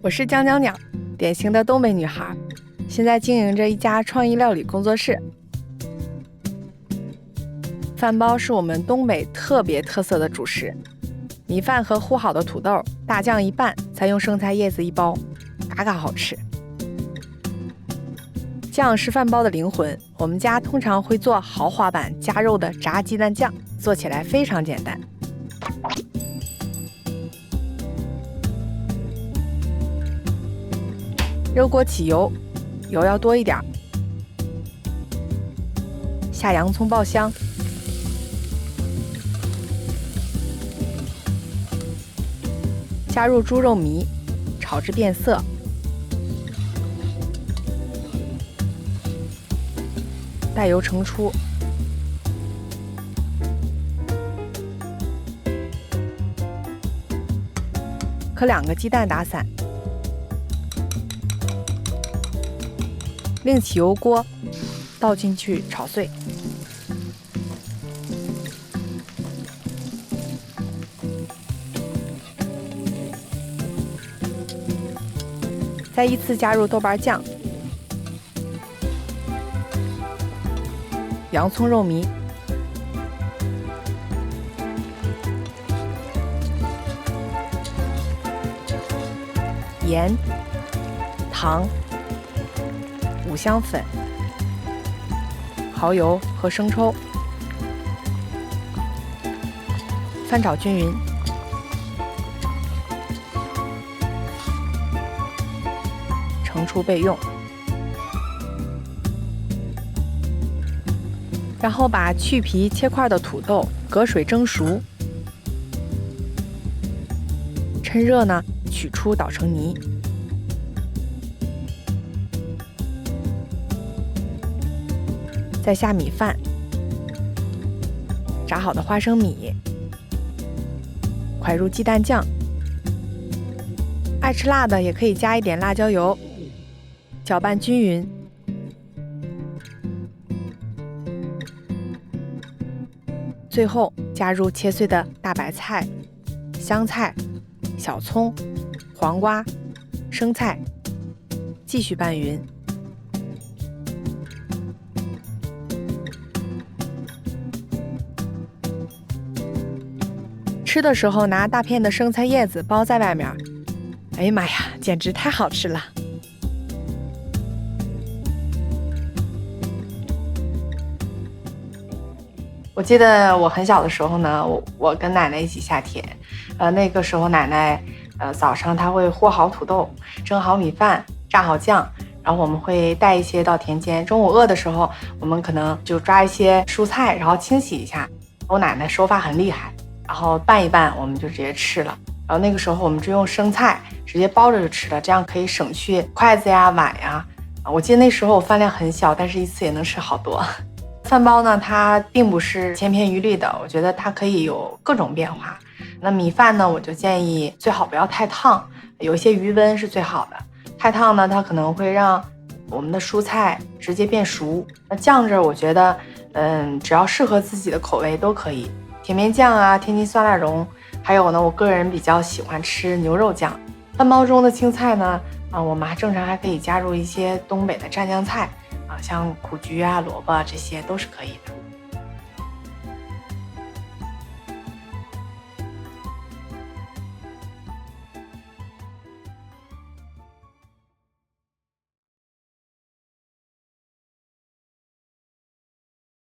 我是江江鸟，典型的东北女孩，现在经营着一家创意料理工作室。饭包是我们东北特别特色的主食，米饭和烀好的土豆，大酱一拌，再用生菜叶子一包，嘎嘎好吃。酱是饭包的灵魂，我们家通常会做豪华版加肉的炸鸡蛋酱，做起来非常简单。热锅起油，油要多一点，下洋葱爆香，加入猪肉糜，炒至变色，待油盛出，可2个鸡蛋打散，另起油锅，倒进去炒碎。再依次加入豆瓣酱、洋葱肉糜、盐、糖、五香粉、蚝油和生抽，翻炒均匀。盛出备用。然后把去皮切块的土豆隔水蒸熟，趁热呢取出捣成泥。再下米饭、炸好的花生米，蒯入鸡蛋酱，爱吃辣的也可以加一点辣椒油，搅拌均匀。最后加入切碎的大白菜、香菜、小葱、黄瓜、生菜，继续拌匀。吃的时候拿大片的生菜叶子包在外面，哎呀妈呀，简直太好吃了！我记得我很小的时候呢，我跟奶奶一起下田，那个时候奶奶早上她会和好土豆，蒸好米饭，炸好酱，然后我们会带一些到田间。中午饿的时候，我们可能就抓一些蔬菜，然后清洗一下。我奶奶手法很厉害，然后拌一拌，我们就直接吃了。然后那个时候我们就用生菜直接包着就吃了，这样可以省去筷子呀、碗呀。我记得那时候我饭量很小，但是一次也能吃好多。饭包呢，它并不是千篇一律的，我觉得它可以有各种变化。那米饭呢，我就建议最好不要太烫，有一些余温是最好的。太烫呢，它可能会让我们的蔬菜直接变熟。那酱汁我觉得，只要适合自己的口味都可以。甜面酱啊，天津酸辣蓉，还有呢，我个人比较喜欢吃牛肉酱。饭包中的青菜呢，我们正常还可以加入一些东北的蘸酱菜。像苦菊啊、萝卜啊，这些都是可以的。